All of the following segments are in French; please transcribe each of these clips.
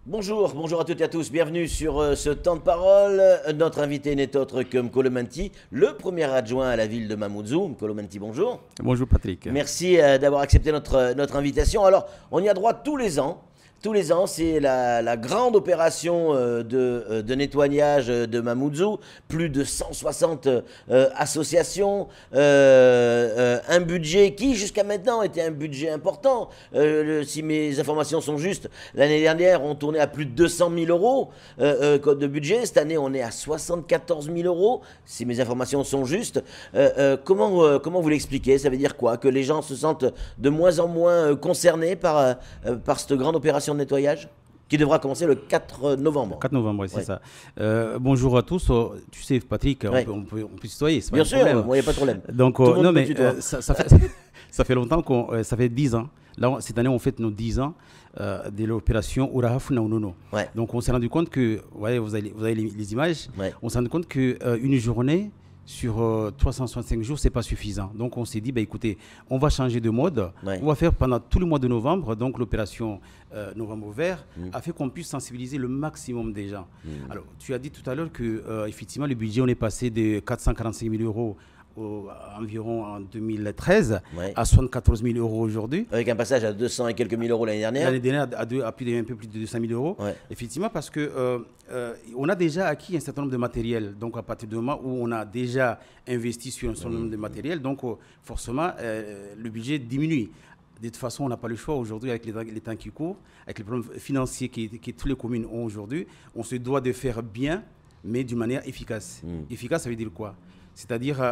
Bonjour, bonjour à toutes et à tous, bienvenue sur ce temps de parole. Notre invité n'est autre que M'Kolo Menti, le premier adjoint à la ville de Mamoudzou. M'Kolo Menti, bonjour. Bonjour Patrick. Merci d'avoir accepté notre invitation. Alors, on y a droit tous les ans. Tous les ans, c'est la grande opération de nettoyage de Mamoudzou. Plus de 160 associations, un budget qui, jusqu'à maintenant, était un budget important. Si mes informations sont justes, l'année dernière, on tournait à plus de 200 000 euros de budget. Cette année, on est à 74 000 euros, si mes informations sont justes. Comment vous l'expliquez? Ça veut dire quoi? Que les gens se sentent de moins en moins concernés par cette grande opération de nettoyage qui devra commencer le 4 novembre. 4 novembre, oui, c'est Ouais. ça. Bonjour à tous. Tu sais, Patrick, Ouais. on peut se tutoyer. C'est pas Bien un sûr, problème. il n'y a pas de problème. Donc, Tout le monde non, peut mais tutoyer. ça fait longtemps ça fait 10 ans. Là, cette année, on fête nos 10 ans de l'opération Urahaf Naunono. Ouais. Donc, on s'est rendu compte que, ouais, vous avez les images, Ouais. on s'est rendu compte qu'une journée sur 365 jours, c'est pas suffisant. Donc, on s'est dit, bah, écoutez, on va changer de mode. Ouais. On va faire pendant tout le mois de novembre, donc l'opération Novembre Vert, a fait qu'on puisse sensibiliser le maximum des gens. Alors, tu as dit tout à l'heure que, effectivement, le budget, on est passé de 445 000 euros environ en 2013 Ouais. à 74 000 euros aujourd'hui. Avec un passage à 200 et quelques mille euros l'année dernière. L'année dernière, à un peu plus de 200 000 euros. Ouais. Effectivement, parce que on a déjà acquis un certain nombre de matériel. Donc, à partir du moment où on a déjà investi sur un certain nombre de matériel, donc forcément, le budget diminue. De toute façon, on n'a pas le choix aujourd'hui avec les temps qui courent, avec les problèmes financiers que toutes les communes ont aujourd'hui. On se doit de faire bien, mais d'une manière efficace. Efficace, ça veut dire quoi? C'est-à-dire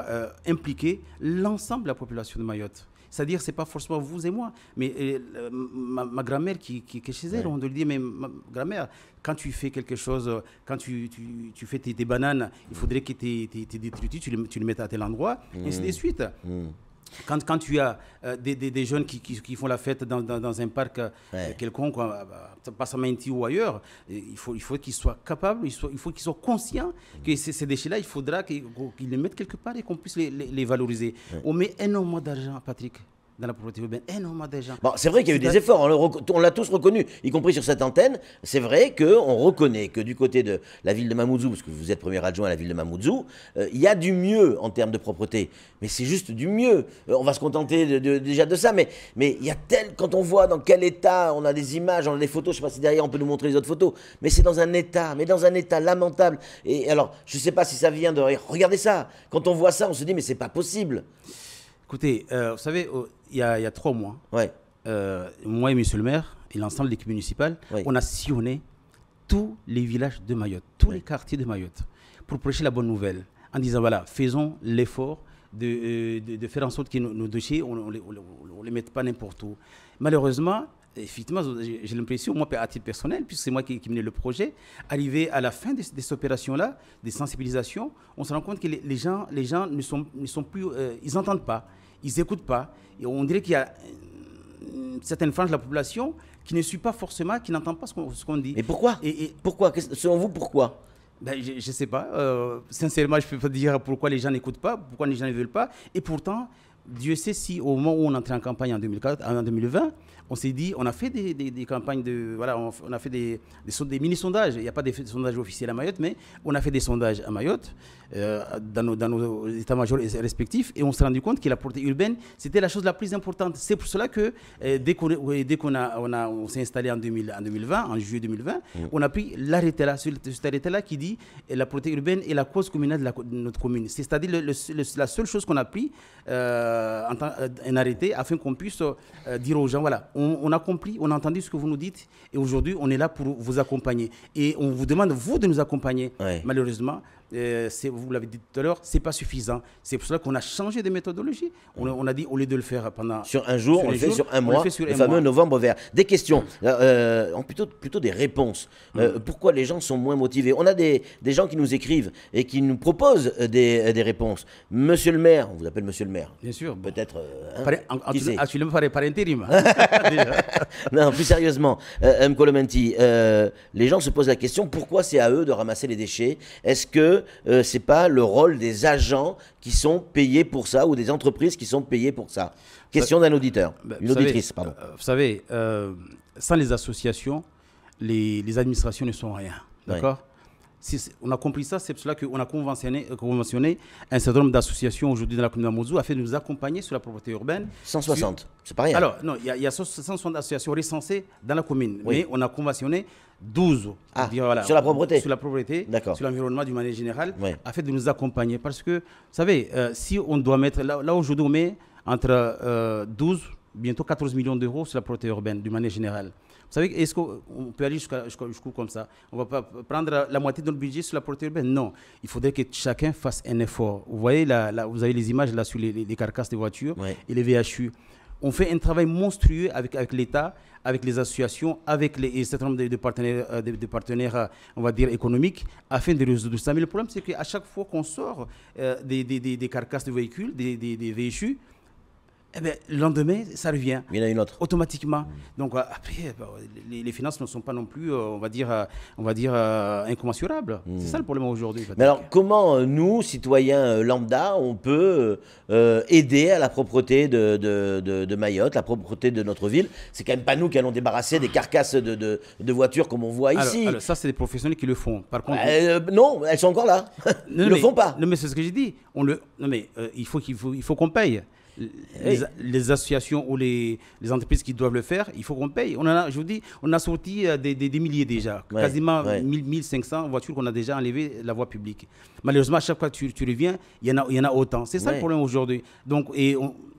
impliquer l'ensemble de la population de Mayotte. C'est-à-dire, ce n'est pas forcément vous et moi, mais ma grand-mère qui est chez elle, on doit lui dire, mais ma grand-mère, quand tu fais quelque chose, quand tu fais tes bananes, il faudrait que tes détritus, tu les mettes à tel endroit, et ainsi de suite. Quand tu as des jeunes qui font la fête dans un parc quelconque, pas à Mainti ou ailleurs, il faut qu'ils soient capables, il faut qu'ils soient conscients que ces déchets-là, il faudra qu'ils les mettent quelque part et qu'on puisse les valoriser. On met énormément d'argent, Patrick, dans la propriété urbaine, énormément d'argent. Bon, c'est vrai qu'il y a eu des efforts, on l'a tous reconnu, y compris sur cette antenne. C'est vrai qu'on reconnaît que du côté de la ville de Mamoudzou, parce que vous êtes premier adjoint à la ville de Mamoudzou, il y a du mieux en termes de propreté. Mais c'est juste du mieux. On va se contenter déjà de ça. Mais il y a quand on voit dans quel état, on a des images, on a des photos, je ne sais pas si derrière on peut nous montrer les autres photos, mais c'est dans un état lamentable. Et alors, je ne sais pas si ça vient de... Regardez ça. Quand on voit ça, on se dit, mais c'est pas possible. Écoutez, vous savez, il y a 3 mois, Ouais. moi et monsieur le maire et l'ensemble de l'équipe municipale, Oui. on a sillonné tous les villages de Mayotte, tous les quartiers de Mayotte, pour prêcher la bonne nouvelle, en disant, voilà, faisons l'effort de faire en sorte que nos déchets, on ne les mette pas n'importe où. Malheureusement, effectivement, j'ai l'impression, moi, à titre personnel, puisque c'est moi qui menais le projet, arrivé à la fin de cette opération-là, des sensibilisations, on se rend compte que les gens ne sont plus, ils n'entendent pas, ils n'écoutent pas. Et on dirait qu'il y a une certaine frange de la population qui ne suit pas forcément, qui n'entend pas ce qu'on dit. Mais pourquoi Pourquoi selon vous, pourquoi? Ben, je ne sais pas. Sincèrement, je ne peux pas dire pourquoi les gens n'écoutent pas, pourquoi les gens ne veulent pas. Et pourtant, Dieu sait si au moment où on entrait en campagne en 2020, on s'est dit, on a fait des campagnes voilà, on a fait des mini-sondages. Il n'y a pas de sondages officiels à Mayotte, mais on a fait des sondages à Mayotte, dans nos états-majors respectifs, et on s'est rendu compte que la propreté urbaine, c'était la chose la plus importante. C'est pour cela que dès qu'on s'est installé en 2020, en juillet 2020, on a pris l'arrêté là, cet arrêté-là qui dit la propreté urbaine est la cause communale de notre commune. C'est-à-dire la seule chose qu'on a pris, un arrêté, afin qu'on puisse dire aux gens, voilà, on a compris, on a entendu ce que vous nous dites, et aujourd'hui, on est là pour vous accompagner. Et on vous demande, vous, de nous accompagner. Ouais. Malheureusement, vous l'avez dit tout à l'heure, ce n'est pas suffisant. C'est pour cela qu'on a changé de méthodologie. On a dit, au lieu de le faire pendant... Sur un jour, on le fait sur un mois, sur le un fameux mois. novembre vert. Des questions, plutôt des réponses. Pourquoi les gens sont moins motivés? On a des gens qui nous écrivent et qui nous proposent des réponses. Monsieur le maire, on vous appelle monsieur le maire. Bien sûr. Peut-être... qui sait? Actuellement, par intérim. Déjà. Non, plus sérieusement, M'Kolo Menti, les gens se posent la question, pourquoi c'est à eux de ramasser les déchets? Est-ce que c'est pas le rôle des agents qui sont payés pour ça ou des entreprises qui sont payées pour ça? Question d'un auditeur, une auditrice, pardon. Vous savez, sans les associations, les administrations ne sont rien. D'accord? On a compris ça, c'est pour cela qu'on a conventionné un certain nombre d'associations aujourd'hui dans la commune de Mamoudzou afin de nous accompagner sur la propriété urbaine. 160, c'est pas rien. Alors, non, il y a 160 associations recensées dans la commune, mais on a conventionné 12 voilà, sur la propreté. Sur la propreté, sur l'environnement d'une manière générale, afin de nous accompagner. Parce que, vous savez, si on doit mettre, là aujourd'hui on met entre 12, bientôt 14 millions d'euros sur la propreté urbaine d'une manière générale. Vous savez, est-ce qu'on peut aller jusqu'où comme ça? On ne va pas prendre la moitié de notre budget sur la propreté urbaine? Non. Il faudrait que chacun fasse un effort. Vous voyez, vous avez les images là sur les carcasses des voitures et les VHU. On fait un travail monstrueux avec l'État, avec les associations, avec un certain nombre de partenaires, on va dire, économiques, afin de résoudre ça. Mais le problème, c'est qu'à chaque fois qu'on sort des carcasses de véhicules, des VHU, eh bien, le lendemain, ça revient. Il y en a une autre. Automatiquement. Donc, après, les finances ne sont pas non plus, on va dire incommensurables. C'est ça le problème aujourd'hui. Mais alors, comment nous, citoyens lambda, on peut aider à la propreté de Mayotte, la propreté de notre ville? C'est quand même pas nous qui allons débarrasser des carcasses de voitures comme on voit ici. Alors, ça, c'est des professionnels qui le font. Par contre, non, elles sont encore là. Ils ne le font pas. Non, mais c'est ce que j'ai dit. Il faut qu'on paye. Les associations ou les entreprises qui doivent le faire, il faut qu'on paye. Je vous dis, on a sorti des milliers déjà, quasiment 1500 voitures qu'on a déjà enlevées de la voie publique. Malheureusement, à chaque fois que tu reviens, il y en a autant. C'est ça le problème aujourd'hui. Donc,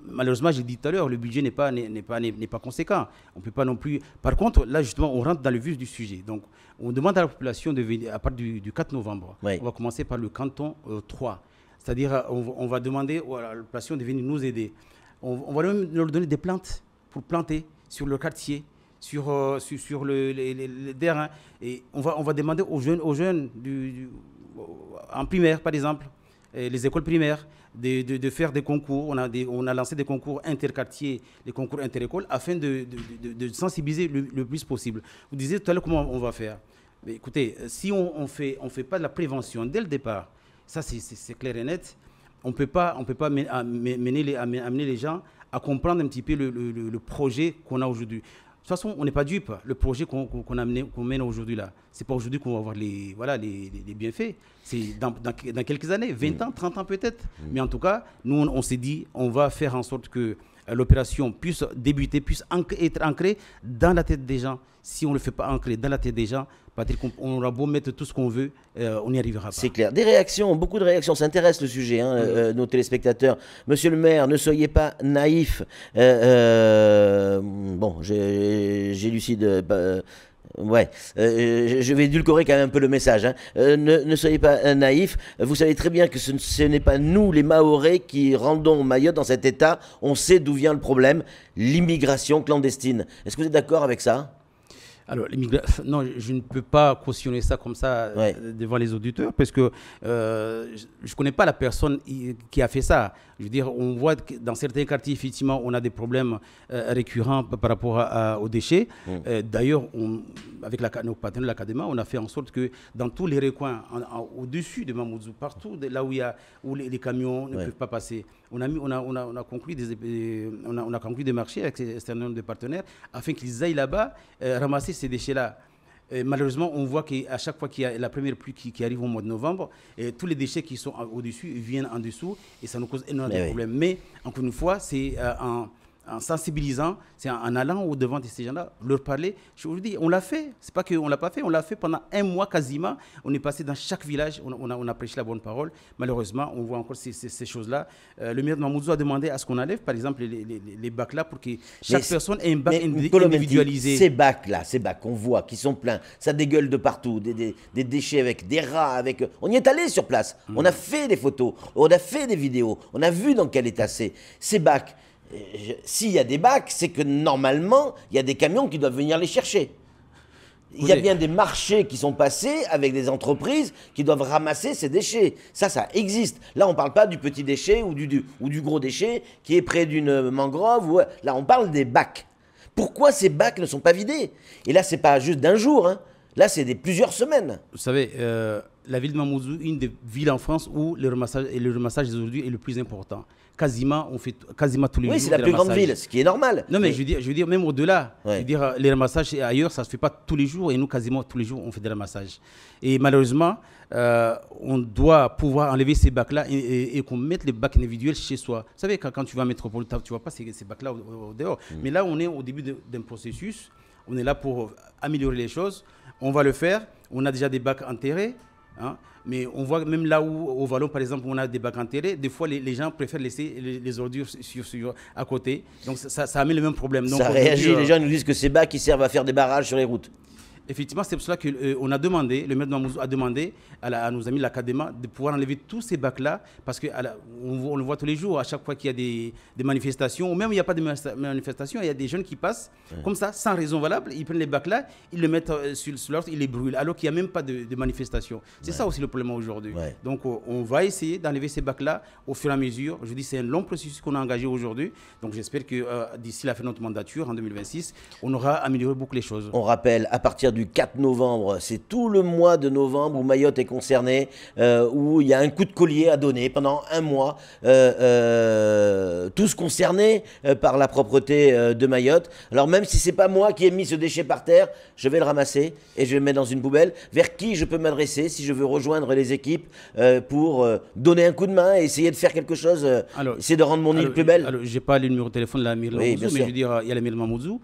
malheureusement, j'ai dit tout à l'heure, le budget n'est pas conséquent. On peut pas non plus. Par contre, là justement, on rentre dans le vif du sujet. Donc, on demande à la population de venir à partir du 4 novembre. On va commencer par le canton 3. C'est-à-dire, on va demander à la population de venir nous aider. On va même leur donner des plantes pour planter sur le quartier, sur les terrains. Et on va demander aux jeunes en primaire, par exemple, les écoles primaires, de faire des concours. On a lancé des concours interquartiers, des concours interécoles, afin de sensibiliser le plus possible. Vous disiez tout à l'heure comment on va faire. Mais écoutez, si on ne fait pas de la prévention dès le départ, ça, c'est clair et net. On ne peut pas amener les gens à comprendre un petit peu le projet qu'on a aujourd'hui. De toute façon, on n'est pas dupe. Le projet qu'on mène aujourd'hui là, c'est pas aujourd'hui qu'on va avoir les bienfaits. C'est dans quelques années, 20 ans, 30 ans peut-être. Mais en tout cas, nous, on s'est dit, on va faire en sorte que l'opération puisse débuter, puisse être ancrée dans la tête des gens. Si on ne le fait pas ancrer dans la tête des gens, Patrick, on aura beau mettre tout ce qu'on veut, on n'y arrivera pas. C'est clair. Des réactions, beaucoup de réactions. Ça intéresse le sujet, nos téléspectateurs. Monsieur le maire, ne soyez pas naïf. Bon, j'élucide. Je vais édulcorer quand même un peu le message. Ne soyez pas naïfs. Vous savez très bien que ce n'est pas nous, les Mahorais, qui rendons Mayotte dans cet état. On sait d'où vient le problème, l'immigration clandestine. Est-ce que vous êtes d'accord avec ça? Alors, non, je ne peux pas cautionner ça comme ça devant les auditeurs parce que je ne connais pas la personne qui a fait ça. Je veux dire, on voit que dans certains quartiers, effectivement, on a des problèmes récurrents par rapport aux déchets. D'ailleurs, avec nos partenaires de l'Académie, on a fait en sorte que dans tous les recoins, au-dessus de Mamoudzou, partout là où les camions ne peuvent pas passer, on a conclu des marchés avec un certain nombre de partenaires afin qu'ils aillent là-bas ramasser ces déchets-là. Malheureusement, on voit qu'à chaque fois qu'il y a la première pluie qui arrive au mois de novembre, tous les déchets qui sont au-dessus viennent en dessous et ça nous cause énormément de problèmes. Mais encore une fois, c'est en sensibilisant, c'est en allant au-devant de ces gens-là, leur parler. Je vous dis, on l'a fait. C'est pas qu'on ne l'a pas fait, on l'a fait pendant un mois quasiment. On est passé dans chaque village, on a prêché la bonne parole. Malheureusement, on voit encore ces choses-là. Le maire de Mamoudzou a demandé à ce qu'on enlève, par exemple, les bacs-là pour que chaque personne ait un bac individualisé. Ces bacs-là, qu'on voit, qui sont pleins, ça dégueule de partout, des déchets avec des rats, on y est allé sur place. On a fait des photos, on a fait des vidéos, on a vu dans quel état c'est. Ces bacs, s'il y a des bacs, c'est que normalement, il y a des camions qui doivent venir les chercher. Il y a bien des marchés qui sont passés avec des entreprises qui doivent ramasser ces déchets. Ça existe. Là, on ne parle pas du petit déchet ou du gros déchet qui est près d'une mangrove. Là, on parle des bacs. Pourquoi ces bacs ne sont pas vidés? Et là, ce n'est pas juste d'un jour. Là, c'est plusieurs semaines. Vous savez, la ville de Mamoudzou, une des villes en France où le ramassage aujourd'hui est le plus important. on fait quasiment tous les jours. Oui, c'est la plus grande ville, ce qui est normal. Non, mais je veux dire même au-delà. Ouais. Je veux dire, les ramassages ailleurs, ça ne se fait pas tous les jours et nous, quasiment tous les jours, on fait des ramassages. Et malheureusement, on doit pouvoir enlever ces bacs-là et qu'on mette les bacs individuels chez soi. Vous savez, quand tu vas en métropole, tu ne vois pas ces bacs-là au dehors. Mais là, on est au début d'un processus. On est là pour améliorer les choses. On va le faire. On a déjà des bacs enterrés. Hein, mais on voit même là où, au Vallon, par exemple, on a des bacs enterrés, des fois, les gens préfèrent laisser les ordures à côté. Donc, ça amène le même problème. Donc, ça réagit, les gens nous disent que ces bacs, ils servent à faire des barrages sur les routes. Effectivement, c'est pour cela qu'on a demandé, le maire de Mamoudzou a demandé à nos amis de l'Académie de pouvoir enlever tous ces bacs-là, parce qu'on le voit tous les jours, à chaque fois qu'il y a des manifestations, ou même il n'y a pas de manifestations, il y a des jeunes qui passent comme ça, sans raison valable, ils prennent les bacs-là, ils les mettent sur l'autre, ils les brûlent, alors qu'il n'y a même pas de manifestation. C'est ça aussi le problème aujourd'hui. Donc on va essayer d'enlever ces bacs-là au fur et à mesure. Je dis c'est un long processus qu'on a engagé aujourd'hui, donc j'espère que d'ici la fin de notre mandature, en 2026, on aura amélioré beaucoup les choses. On rappelle, à partir du 4 novembre, c'est tout le mois de novembre où Mayotte est concernée, où il y a un coup de collier à donner pendant un mois, tous concernés par la propreté de Mayotte. Alors même si c'est pas moi qui ai mis ce déchet par terre, je vais le ramasser et je vais le mettre dans une poubelle. Vers qui je peux m'adresser si je veux rejoindre les équipes pour donner un coup de main et essayer de faire quelque chose, essayer de rendre mon île plus belle? Alors, je n'ai pas le numéro de téléphone de la mairie de Mamoudzou, mais je veux dire, il y a la mairie de Mamoudzou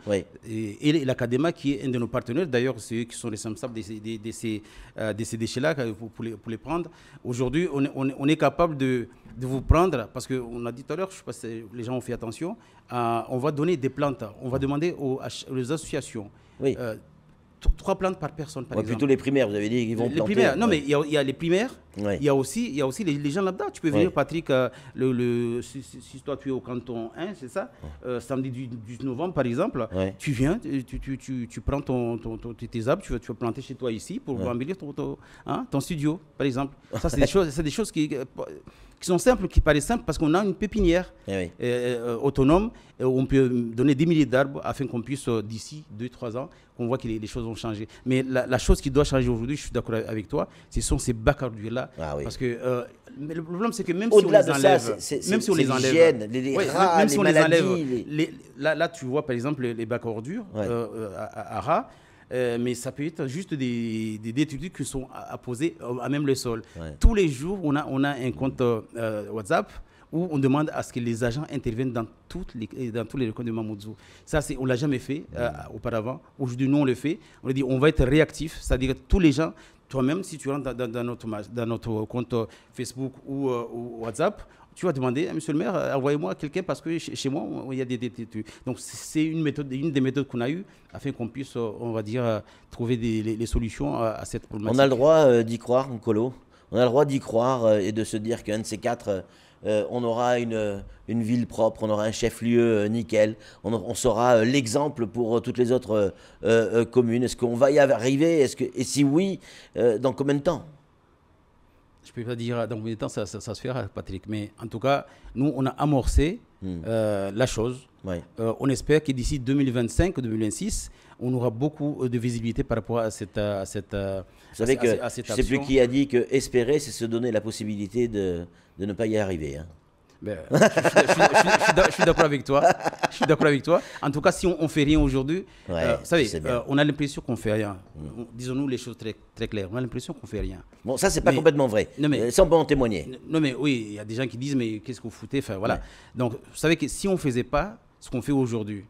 et l'Académie qui est un de nos partenaires. D'ailleurs, c'est eux qui sont responsables de ces déchets-là pour les prendre. Aujourd'hui, on est capable de vous prendre, parce qu'on a dit tout à l'heure, je ne sais pas si les gens ont fait attention, on va donner des plantes. On va demander aux associations. 3 plantes par personne, par exemple. Plutôt les primaires, vous avez dit qu'ils vont planter. Les primaires, non, mais il y a les primaires, il y a aussi les gens là-bas. Tu peux venir, Patrick, si toi tu es au canton 1, c'est ça, samedi du 10 novembre, par exemple, tu viens, tu prends tes arbres, tu vas planter chez toi ici pour embellir ton studio, par exemple. Ça, c'est des choses qui sont simples, qui paraissent simples, parce qu'on a une pépinière autonome, où on peut donner des milliers d'arbres afin qu'on puisse, d'ici 2-3 ans, qu'on voit que les choses ont changé. Mais la chose qui doit changer aujourd'hui, je suis d'accord avec toi, ce sont ces bacs à ordures-là. Parce que mais le problème, c'est que même si on les enlève, même si on les enlève, même si on les enlève, là, tu vois, par exemple, les bacs à ordures à rats, mais ça peut être juste des détritus qui sont apposés à même le sol. Tous les jours, on a un compte WhatsApp où on demande à ce que les agents interviennent dans tous les recoins de Mamoudzou. Ça, on ne l'a jamais fait auparavant. Aujourd'hui, nous, on le fait. On a dit on va être réactif, c'est-à-dire que tous les gens, toi-même, si tu rentres dans notre compte Facebook ou WhatsApp, tu vas demander à monsieur le maire, envoyez-moi quelqu'un parce que chez moi, il y a des détritus. Donc, c'est une des méthodes qu'on a eues afin qu'on puisse, on va dire, trouver les solutions à cette problématique. On a le droit d'y croire, Nkolo. On a le droit d'y croire et de se dire qu'un de ces quatre, on aura une ville propre, on aura un chef-lieu nickel, on sera l'exemple pour toutes les autres communes. Est-ce qu'on va y arriver? Et si oui, dans combien de temps? Je ne peux pas dire dans combien de temps ça se fera, Patrick, mais en tout cas, nous, on a amorcé la chose. On espère que d'ici 2025-2026, on aura beaucoup de visibilité par rapport à cette Vous savez que je ne sais plus qui a dit que espérer, c'est se donner la possibilité de ne pas y arriver. Hein. Je suis d'accord avec toi. Je suis d'accord avec toi. En tout cas, si on ne fait rien aujourd'hui, vous savez, on a l'impression qu'on ne fait rien. Disons-nous les choses très, très claires. On a l'impression qu'on ne fait rien. Bon, ça, c'est pas complètement vrai. Ça, on peut en témoigner. Non, mais oui, il y a des gens qui disent, mais qu'est-ce que vous foutez? Enfin, voilà. Donc, vous savez que si on ne faisait pas ce qu'on fait aujourd'hui,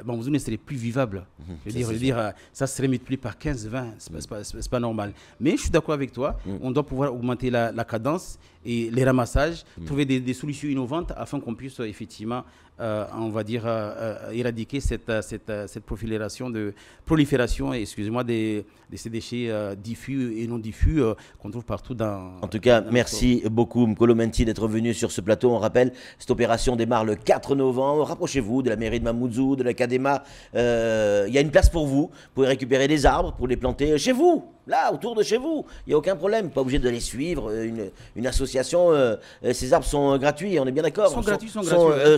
Mamoudzou ne serait plus vivable. Je veux dire, ça serait multiplié par 15, 20, c'est pas normal. Mais je suis d'accord avec toi, on doit pouvoir augmenter la cadence et les ramassages, trouver des solutions innovantes afin qu'on puisse effectivement, on va dire, éradiquer cette prolifération, excusez-moi, de ces déchets diffus et non diffus qu'on trouve partout dans... En tout cas, merci beaucoup Nkolo Menti d'être venu sur ce plateau. On rappelle, cette opération démarre le 4 novembre. Rapprochez-vous de la mairie de Mamoudzou, de l'Académie. Il y a une place pour vous. Vous pouvez récupérer des arbres pour les planter chez vous. là, autour de chez vous. Il n'y a aucun problème. Pas obligé de les suivre. Une association, ces arbres sont gratuits, on est bien d'accord.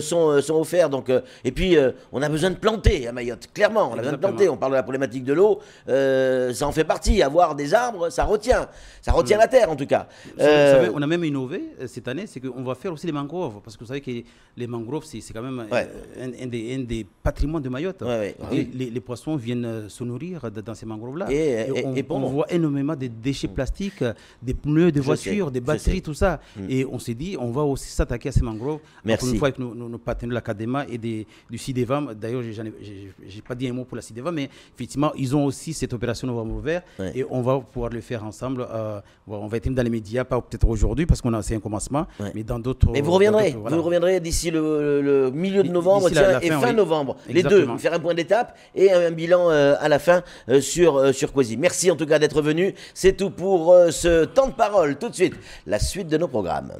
Sont offerts. Donc, et puis, on a besoin de planter à Mayotte. Clairement, on a besoin de planter. On parle de la problématique de l'eau. Ça en fait partie. Avoir des arbres, ça retient. Ça retient la terre, en tout cas. Vous savez, on a même innové cette année, c'est qu'on va faire aussi les mangroves. Parce que vous savez que les mangroves, c'est quand même un des patrimoines de Mayotte. Les poissons viennent se nourrir dans ces mangroves-là. Et on voit énormément de déchets plastiques, des pneus de voitures, des batteries, tout ça. Et on s'est dit, on va aussi s'attaquer à ces mangroves. Merci. Une fois avec nos partenaires de l'Académa et du CIDEVAM. D'ailleurs, je n'ai pas dit un mot pour la CIDEVAM, mais effectivement, ils ont aussi cette opération Novembre Vert. Et on va pouvoir le faire ensemble. On va être dans les médias, pas peut-être aujourd'hui, parce qu'on a c'est un commencement, mais dans d'autres... Mais vous reviendrez d'ici le milieu de novembre et fin novembre. Exactement. Les deux, faire un point d'étape et un bilan à la fin sur Kwasi. Merci en tout cas d'être venu. C'est tout pour ce temps de parole. Tout de suite, la suite de nos programmes.